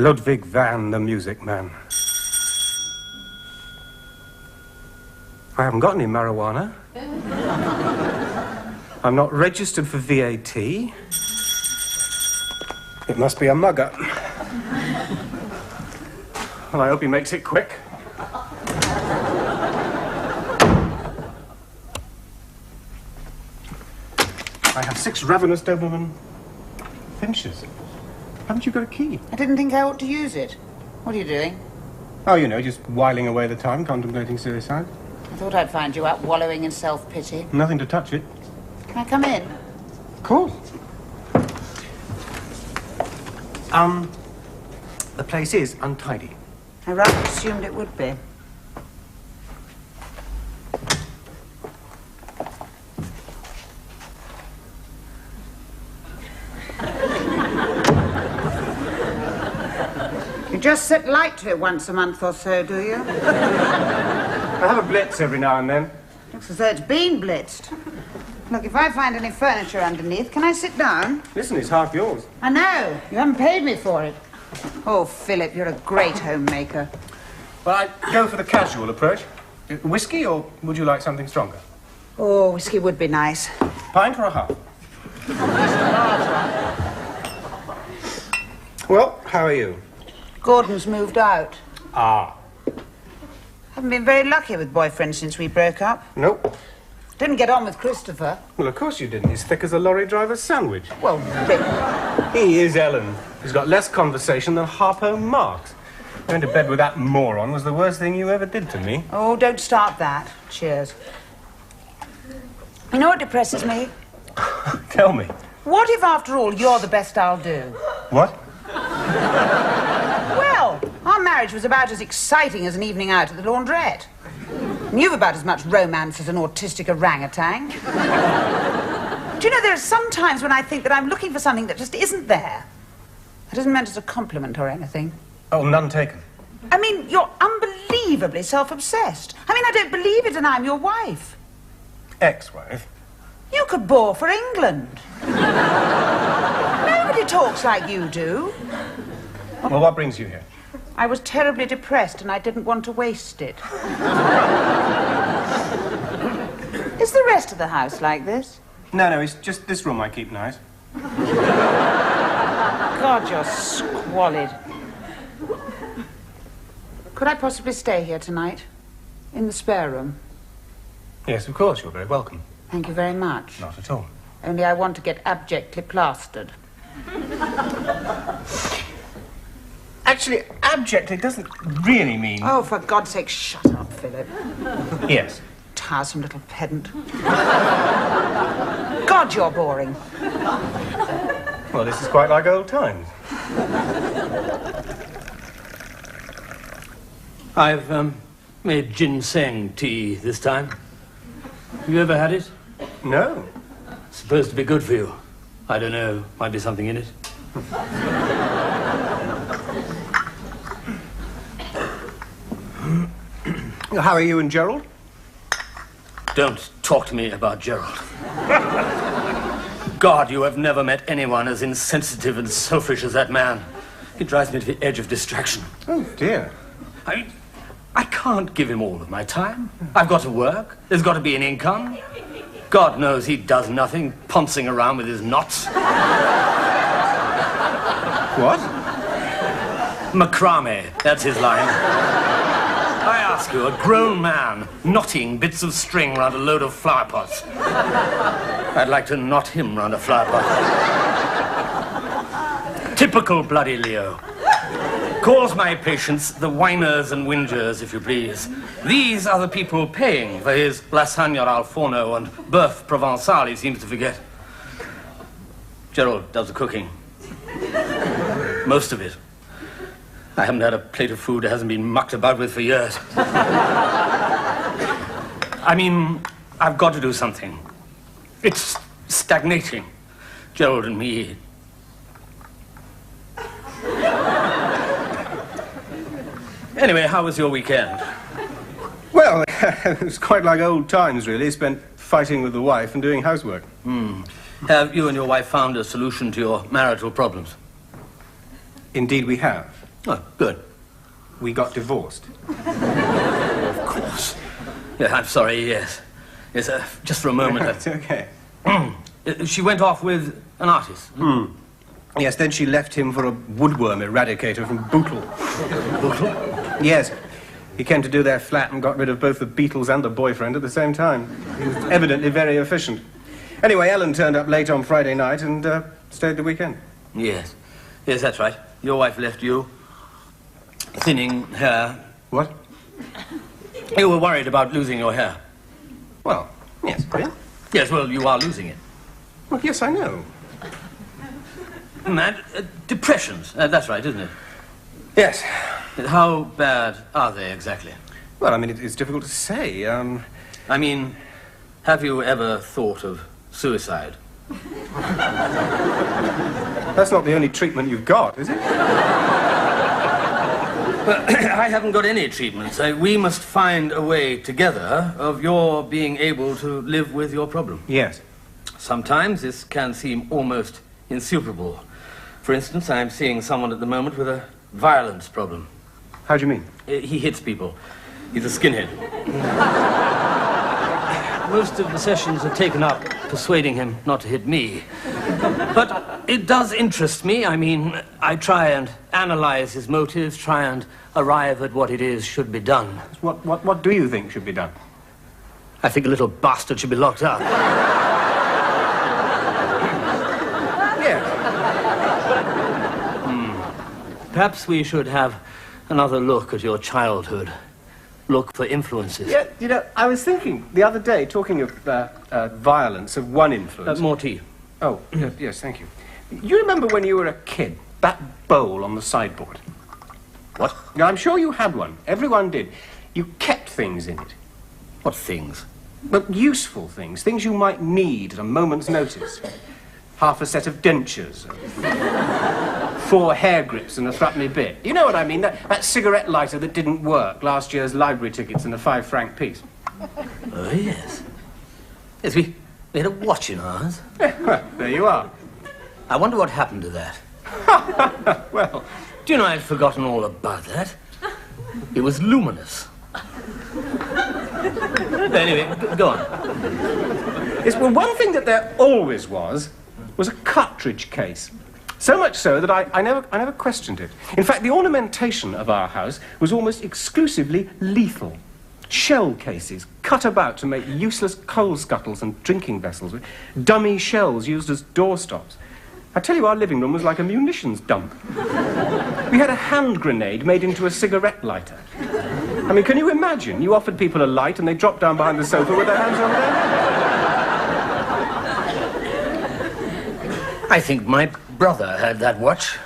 Ludwig van, the music man. I haven't got any marijuana. I'm not registered for VAT. It must be a mugger. Well, I hope he makes it quick. I have 6 ravenous Doberman Finches. Haven't you got a key? I didn't think I ought to use it. What are you doing? Oh, you know, just whiling away the time, contemplating suicide. I thought I'd find you out wallowing in self-pity. Nothing to touch it. Can I come in? Of course. The place is untidy. I rather assumed it would be. You just set light to it once a month or so, do you? I have a blitz every now and then. Looks as though it's been blitzed. Look, if I find any furniture underneath, can I sit down? Listen, it's half yours. I know. You haven't paid me for it. Oh, Philip, you're a great homemaker. Well, I'd go for the casual approach. Whiskey, or would you like something stronger? Oh, whiskey would be nice. Pint or a half? Well, how are you? Gordon's moved out. Ah. Haven't been very lucky with boyfriends since we broke up. Nope. Didn't get on with Christopher. Well, of course you didn't. He's thick as a lorry driver's sandwich. Well, Rick. He is, Ellen. He's got less conversation than Harpo Marx. Going to bed with that moron was the worst thing you ever did to me. Oh, don't start that. Cheers. You know what depresses me? Tell me. What if, after all, you're the best I'll do? What? Well, our marriage was about as exciting as an evening out at the laundrette. And you've about as much romance as an autistic orangutan. Do you know, there are some times when I think that I'm looking for something that just isn't there. That isn't meant as a compliment or anything. Oh, none taken. I mean, you're unbelievably self-obsessed. I mean, I don't believe it, and I'm your wife. Ex-wife? You could bore for England. Nobody talks like you do. Well, what brings you here? I was terribly depressed, and I didn't want to waste it. Is the rest of the house like this? No, it's just this room I keep nice. God, you're squalid. Could I possibly stay here tonight? In the spare room? Yes, of course, you're very welcome. Thank you very much. Not at all. Only I want to get abjectly plastered. Actually, abjectly doesn't really mean... Oh, for God's sake, shut up, Philip. Yes. Tiresome little pedant. God, you're boring. Well, this is quite like old times. I've made ginseng tea this time. Have you ever had it? No. It's supposed to be good for you. I don't know. Might be something in it. How are you and Gerald? Don't talk to me about Gerald. God, you have never met anyone as insensitive and selfish as that man. He drives me to the edge of distraction. Oh, dear. I can't give him all of my time. I've got to work. There's got to be an income. God knows he does nothing, pouncing around with his knots. What? Macrame, that's his line. I ask you, a grown man knotting bits of string round a load of flower pots. I'd like to knot him round a flower pot. Typical bloody Leo. Calls my patients the whiners and whingers, if you please. These are the people paying for his lasagna al forno and beurre provençal, he seems to forget. Gerald does the cooking. Most of it. I haven't had a plate of food that hasn't been mucked about with for years. I mean, I've got to do something. It's stagnating. Gerald and me. Anyway, how was your weekend? Well, it was quite like old times, really. Spent fighting with the wife and doing housework. Have you and your wife found a solution to your marital problems? Indeed we have. Oh, good. We got divorced. Of course. Yeah, I'm sorry, yes. Yes, just for a moment. It's okay. She went off with an artist. Yes, then she left him for a woodworm eradicator from Bootle. Bootle? Yes. He came to do their flat and got rid of both the Beatles and the boyfriend at the same time. He was evidently very efficient. Anyway, Ellen turned up late on Friday night and stayed the weekend. Yes. Yes, that's right. Your wife left you. Thinning hair. What? You were worried about losing your hair. Well, yes. Really? Yes, well, you are losing it. Well, yes, I know. Mad? Depressions. That's right, isn't it? Yes. How bad are they exactly? Well, I mean, it's difficult to say. I mean, have you ever thought of suicide? That's not the only treatment you've got, is it? Well, I haven't got any treatments. We must find a way together of your being able to live with your problem. Yes. Sometimes this can seem almost insuperable. For instance, I'm seeing someone at the moment with a violence problem. How do you mean? He hits people. He's a skinhead. Most of the sessions are taken up persuading him not to hit me. But it does interest me. I mean, I try and analyze his motives, try and arrive at what it is should be done. What do you think should be done? I think a little bastard should be locked up. Yeah. Perhaps we should have another look at your childhood. Look for influences. Yeah, you know, I was thinking the other day, talking of violence, of one influence. More tea. Oh, yes, thank you. You remember when you were a kid, that bowl on the sideboard? What? Now, I'm sure you had one. Everyone did. You kept things in it. What things? Well, useful things. Things you might need at a moment's notice. Half a set of dentures. 4 hair grips and a threepenny bit. You know what I mean? That cigarette lighter that didn't work. Last year's library tickets and a 5-franc piece. Oh, yes. Yes, we had a watch in ours. Well, there you are. I wonder what happened to that. Well, Do you know, I'd forgotten all about that. It was luminous. Anyway, go on. yes, well, one thing that there always was a cartridge case. So much so that I never questioned it. In fact, the ornamentation of our house was almost exclusively lethal. Shell cases cut about to make useless coal scuttles and drinking vessels with dummy shells used as doorstops. I tell you, our living room was like a munitions dump. We had a hand grenade made into a cigarette lighter. I mean, can you imagine? You offered people a light and they dropped down behind the sofa with their hands on their head. I think my brother had that watch.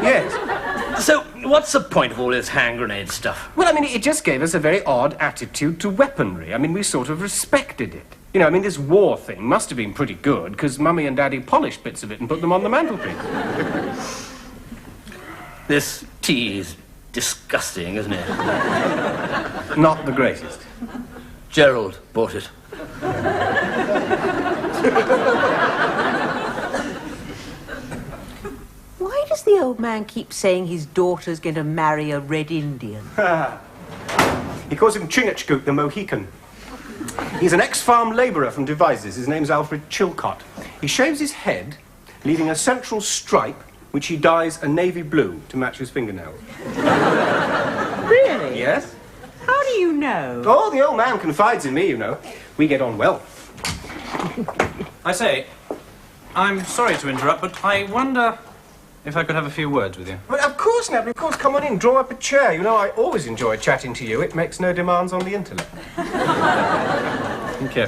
Yes. So, what's the point of all this hand grenade stuff? Well, I mean, it just gave us a very odd attitude to weaponry. I mean, we sort of respected it. You know, I mean, this war thing must have been pretty good, because Mummy and Daddy polished bits of it and put them on the mantelpiece. This tea is disgusting, isn't it? Not the greatest. Gerald bought it. Why does the old man keep saying his daughter's going to marry a Red Indian? He calls him Chingachgook the Mohican. He's an ex-farm labourer from Devizes. His name's Alfred Chilcott. He shaves his head, leaving a central stripe, which he dyes a navy blue to match his fingernails. Really? Yes? How do you know? Oh, the old man confides in me, you know. We get on well. I say, I'm sorry to interrupt, but I wonder if I could have a few words with you. Well, of course, Ned, of course. Come on in, draw up a chair. You know, I always enjoy chatting to you. It makes no demands on the intellect. Thank you.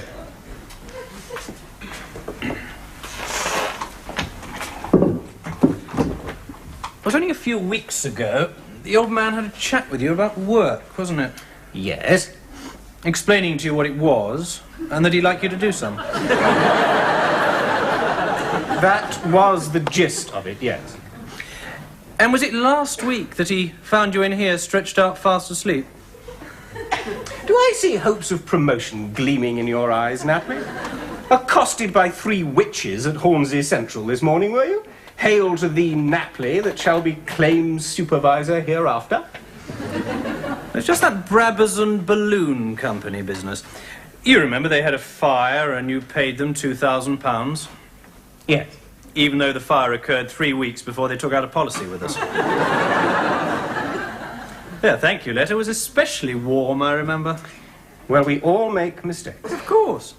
It was only a few weeks ago the old man had a chat with you about work, wasn't it? Yes? Explaining to you what it was, and that he'd like you to do some. That was the gist of it, yes. And was it last week that he found you in here stretched out fast asleep? Do I see hopes of promotion gleaming in your eyes, Natalie? Accosted by 3 witches at Hornsey Central this morning, were you? Hail to thee, Napley, that shall be claims supervisor hereafter. It's just that Brabazon Balloon Company business. You remember they had a fire and you paid them £2,000? Yes. Even though the fire occurred 3 weeks before they took out a policy with us. Yeah, thank you letter was especially warm, I remember. Well, we all make mistakes. Of course.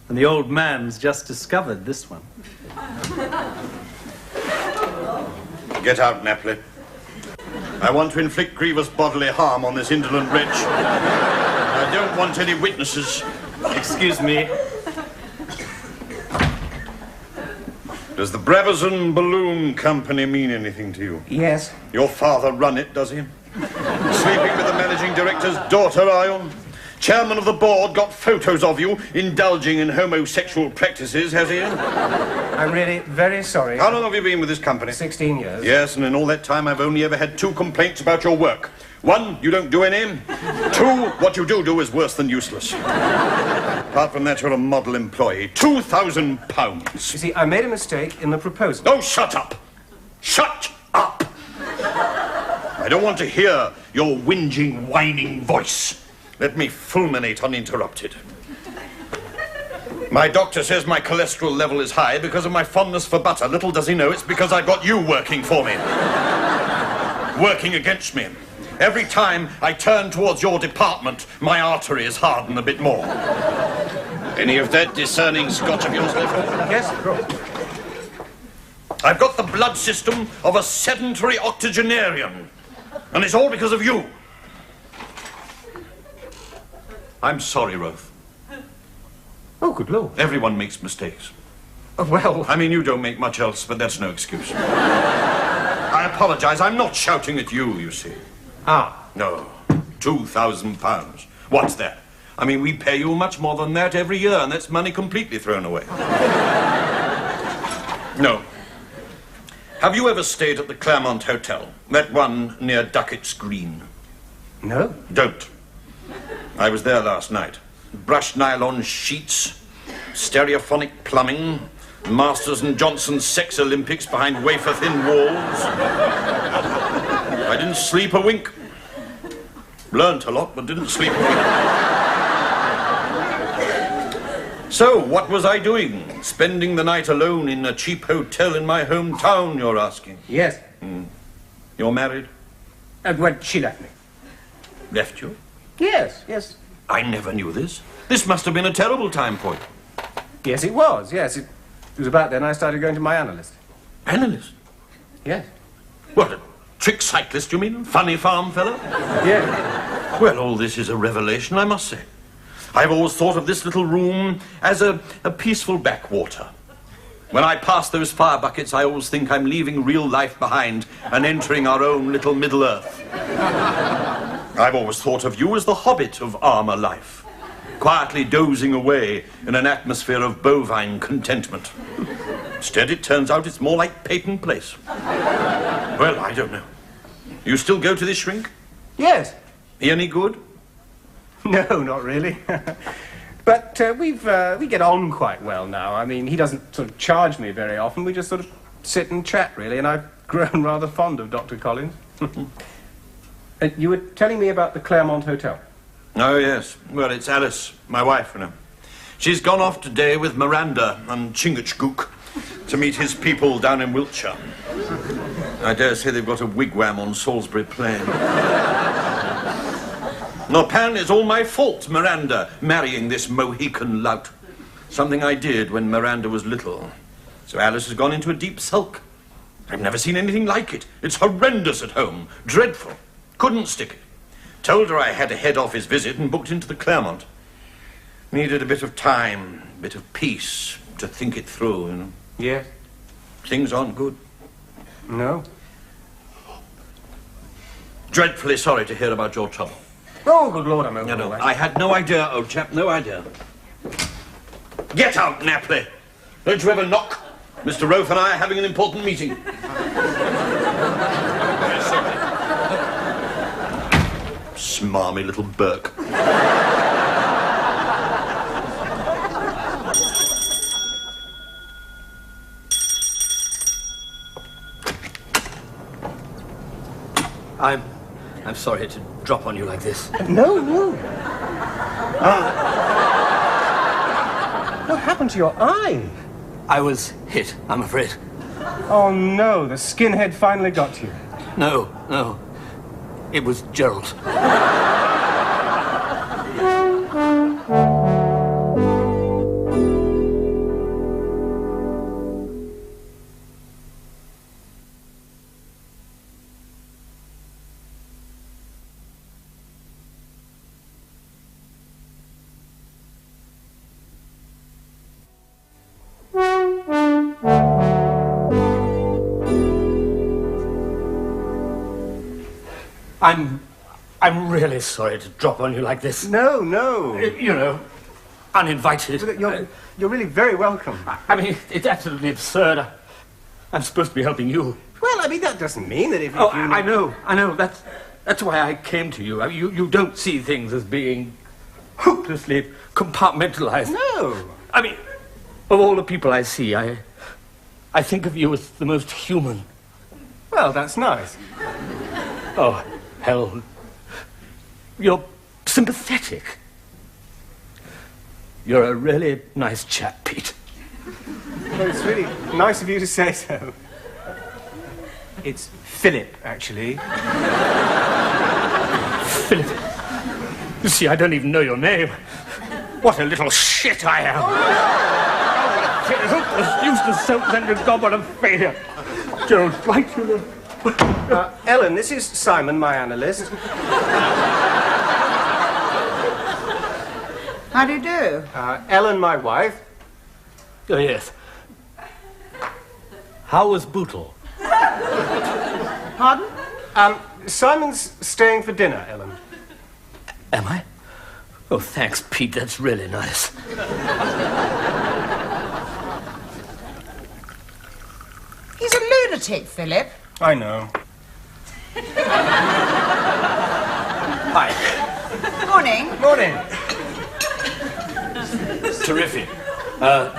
And the old man's just discovered this one. Get out, Napley. I want to inflict grievous bodily harm on this indolent wretch. I don't want any witnesses. Excuse me. Does the Brabazon Balloon Company mean anything to you? Yes. Your father run it, does he? Sleeping with the managing director's daughter, are you? Chairman of the board got photos of you indulging in homosexual practices, has he? I'm really very sorry. How long have you been with this company? 16 years. Yes, and in all that time I've only ever had 2 complaints about your work. 1, you don't do any. 2, what you do is worse than useless. Apart from that, you're a model employee. £2,000. You see, I made a mistake in the proposal. Oh, shut up! Shut up! I don't want to hear your whinging, whining voice. Let me fulminate uninterrupted. My doctor says my cholesterol level is high because of my fondness for butter. Little does he know it's because I've got you working for me. Working against me. Every time I turn towards your department, my arteries harden a bit more. Any of that discerning Scotch of yours left over? Yes, of course. I've got the blood system of a sedentary octogenarian, and it's all because of you. I'm sorry, Roth. Oh, good Lord. Everyone makes mistakes. Oh, well... I mean, you don't make much else, but that's no excuse. I apologize. I'm not shouting at you, you see. Ah. No. £2,000. What's that? I mean, we pay you much more than that every year, and that's money completely thrown away. No. Have you ever stayed at the Claremont Hotel? That one near Duckett's Green? No. Don't. I was there last night. Brushed nylon sheets, stereophonic plumbing, Masters and Johnson sex Olympics behind wafer-thin walls. I didn't sleep a wink. Learned a lot, but didn't sleep a wink. So, what was I doing? Spending the night alone in a cheap hotel in my hometown, you're asking? Yes. You're married? Well, she left me. Left you? Yes, yes. I never knew this. This must have been a terrible time for you. Yes, it was, yes. It was about then I started going to my analyst. Analyst? Yes. What, a trick cyclist, you mean? Funny farm fellow? Yes. Well, all this is a revelation, I must say. I've always thought of this little room as a peaceful backwater. When I pass those fire buckets, I always think I'm leaving real life behind and entering our own little Middle-earth. I've always thought of you as the hobbit of armor life, quietly dozing away in an atmosphere of bovine contentment. Instead, it turns out it's more like Peyton Place. Well, I don't know. You still go to this shrink? Yes. He any good? No, not really. But we get on quite well now. I mean, he doesn't sort of charge me very often. We just sort of sit and chat, really, and I've grown rather fond of Dr. Collins. You were telling me about the Claremont Hotel. Oh, yes. Well, it's Alice, my wife, you know. She's gone off today with Miranda and Chingachgook to meet his people down in Wiltshire. I dare say they've got a wigwam on Salisbury Plain. No, apparently it's all my fault, Miranda, marrying this Mohican lout. Something I did when Miranda was little. So Alice has gone into a deep sulk. I've never seen anything like it. It's horrendous at home. Dreadful. Couldn't stick it. Told her I had a head office visit and booked into the Claremont. Needed a bit of time, a bit of peace to think it through, you know. Yes. Things aren't good. No. Dreadfully sorry to hear about your trouble. Oh, good Lord, I'm over No, all that. I had no idea, old chap, no idea. Get out, Napley. Don't you ever knock. Mr. Roth and I are having an important meeting. Smarmy little Burke. I'm sorry to drop on you like this. No, no. What happened to your eye? I was hit, I'm afraid. Oh, no, the skinhead finally got you. No, no. It was Gerald. I'm really sorry to drop on you like this. No, no. You know, uninvited. You're really very welcome. I mean, it's absolutely absurd. I'm supposed to be helping you. Well, I mean, that doesn't mean that if you... I know. That's why I came to you. I mean, you don't see things as being hopelessly compartmentalized. No. I mean, of all the people I see, I think of you as the most human. Well, that's nice. Oh, hell. You're sympathetic. You're a really nice chap, Pete. Well, it's really nice of you to say so. It's Philip, actually. Philip. You see, I don't even know your name. What a little shit I am. Oh, what a hopeless, useless, self-centered goblin of failure. Gerald, like you know. Ellen, this is Simon, my analyst. How do you do? Ellen, my wife. Oh, yes. How was Bootle? Pardon? Simon's staying for dinner, Ellen. Am I? Oh, thanks, Pete. That's really nice. He's a lunatic, Philip. I know. Hi. Morning. Morning. Terrific.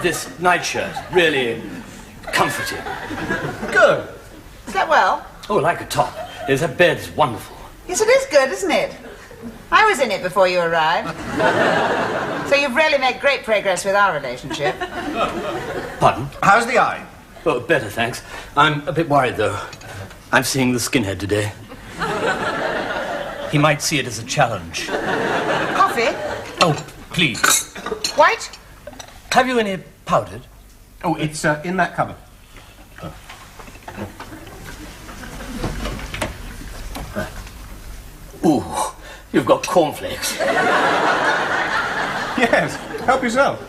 This nightshirt, really comforting. Good. Is that well? Oh, like a top. That bed's wonderful. Yes, it is good, isn't it? I was in it before you arrived. So you've really made great progress with our relationship. Pardon? How's the eye? Oh, better, thanks. I'm a bit worried, though. I'm seeing the skinhead today. He might see it as a challenge. Coffee? Oh, please. White? Have you any powdered? Oh, it's in that cupboard. Ooh, you've got cornflakes. Yes, help yourself.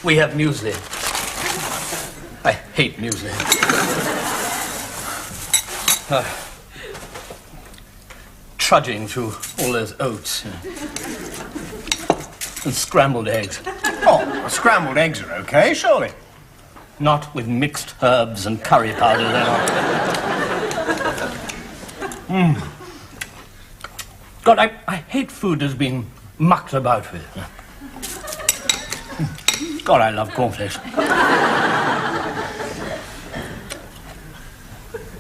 We have muesli. I hate muesli. Trudging through all those oats. And scrambled eggs. Oh, scrambled eggs are okay, surely. Not with mixed herbs and curry powder, they're not. God, I hate food that's been mucked about with. God, I love cornflakes.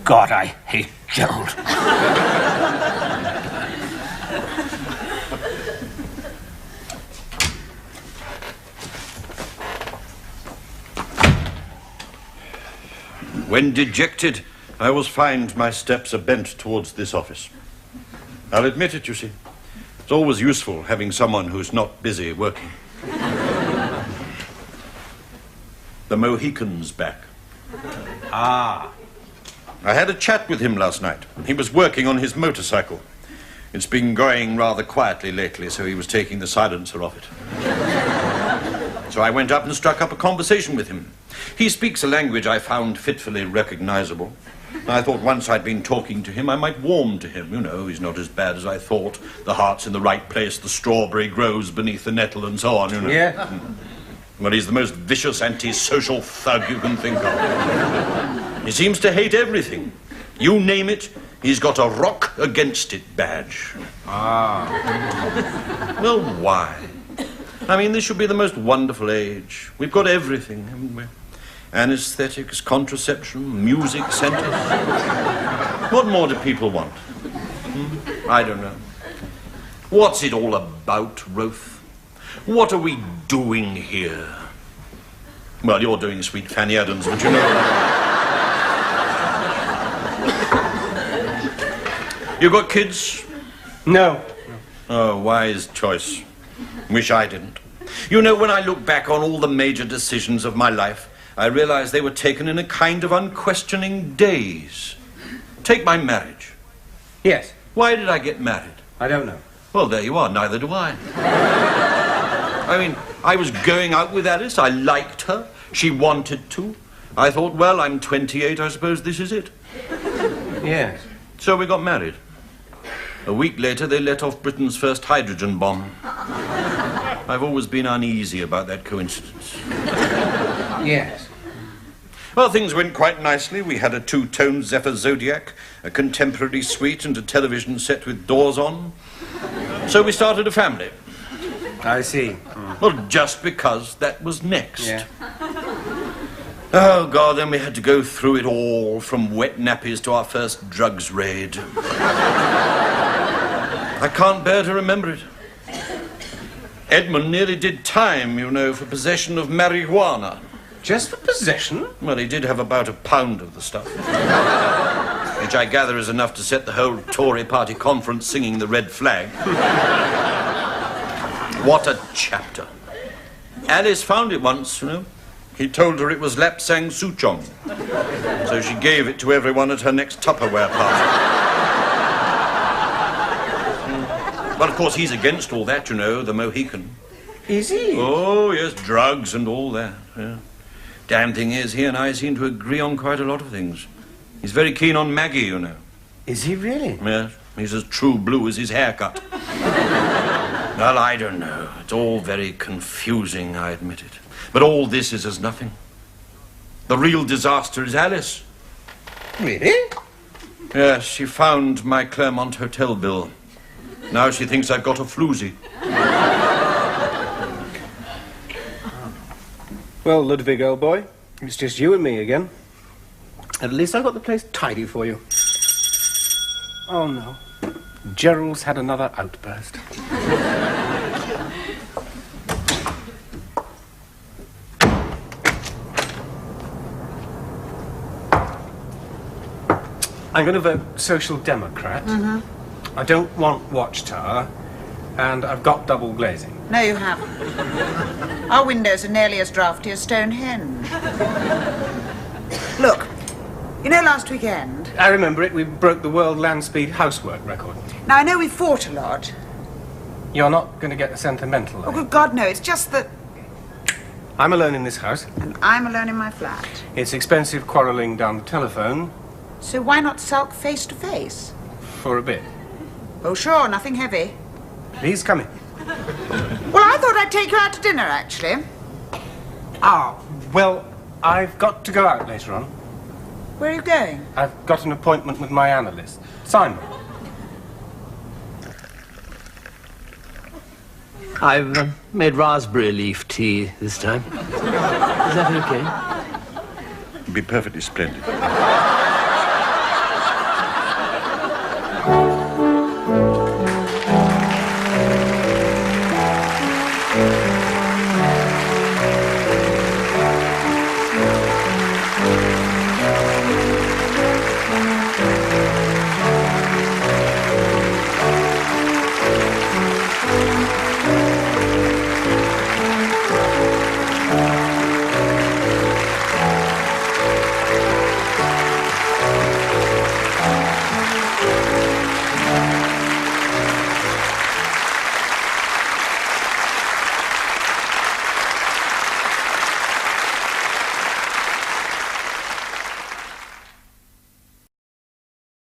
God, I hate Gerald. When dejected, I always find my steps are bent towards this office. I'll admit it, you see. It's always useful having someone who's not busy working. The Mohican's back. Ah. I had a chat with him last night. He was working on his motorcycle. It's been going rather quietly lately, so he was taking the silencer off it. So I went up and struck up a conversation with him. He speaks a language I found fitfully recognizable. I thought once I'd been talking to him, I might warm to him. You know, he's not as bad as I thought. The heart's in the right place, the strawberry grows beneath the nettle, and so on, you know. Yeah. Well, he's the most vicious anti-social thug you can think of. He seems to hate everything. You name it, he's got a rock against it badge. Ah. Well, why? I mean, this should be the most wonderful age. We've got everything, haven't we? Anesthetics, contraception, music centres. What more do people want? I don't know. What's it all about, Roth? What are we doing here? Well, you're doing Sweet Fanny Adams, but you know... You got kids? No. Oh, wise choice. Wish I didn't. You know, when I look back on all the major decisions of my life, I realize they were taken in a kind of unquestioning daze. Take my marriage. Yes. Why did I get married? I don't know. Well, there you are. Neither do I. I mean, I was going out with Alice. I liked her. She wanted to. I thought, well, I'm 28. I suppose this is it. Yes. So we got married. A week later, they let off Britain's first hydrogen bomb. I've always been uneasy about that coincidence. Yes. Well, things went quite nicely. We had a two-tone Zephyr Zodiac, a contemporary suite, and a television set with doors on. So we started a family. I see. Well, just because that was next. Yeah. Oh, God, then we had to go through it all, from wet nappies to our first drugs raid. I can't bear to remember it. Edmund nearly did time, you know, for possession of marijuana. Just for possession? Well, he did have about £1 pound of the stuff. Which I gather is enough to set the whole Tory party conference singing the red flag. What a chapter. Alice found it once, you know. He told her it was Lapsang Souchong. So she gave it to everyone at her next Tupperware party. Well, of course, he's against all that, you know, the Mohican. Is he? Oh, yes, drugs and all that, yeah. Damn thing is, he and I seem to agree on quite a lot of things. He's very keen on Maggie, you know. Is he really? Yes, he's as true blue as his haircut. Well, I don't know. It's all very confusing, I admit it. But all this is as nothing. The real disaster is Alice. Really? Yes, she found my Claremont hotel bill. Now she thinks I've got a floozy. Well, Ludwig, old boy, it's just you and me again. At least I got the place tidy for you. Oh, no. Gerald's had another outburst. I'm going to vote Social Democrat. Mm-hmm. I don't want Watchtower, and I've got double glazing. No, you haven't. Our windows are nearly as drafty as Stonehenge. Look, you know last weekend? I remember it. We broke the world land speed housework record. Now, I know we fought a lot. You're not going to get sentimental, Oh, are you? good God, no. It's just that... I'm alone in this house. And I'm alone in my flat. It's expensive quarrelling down the telephone So why not sulk face to face? for a bit. Oh, sure, nothing heavy. Please come in. Well, I thought I'd take you out to dinner, actually. Ah, well, I've got to go out later on. Where are you going? I've got an appointment with my analyst, Simon. I've made raspberry leaf tea this time. Is that okay? It'd be perfectly splendid.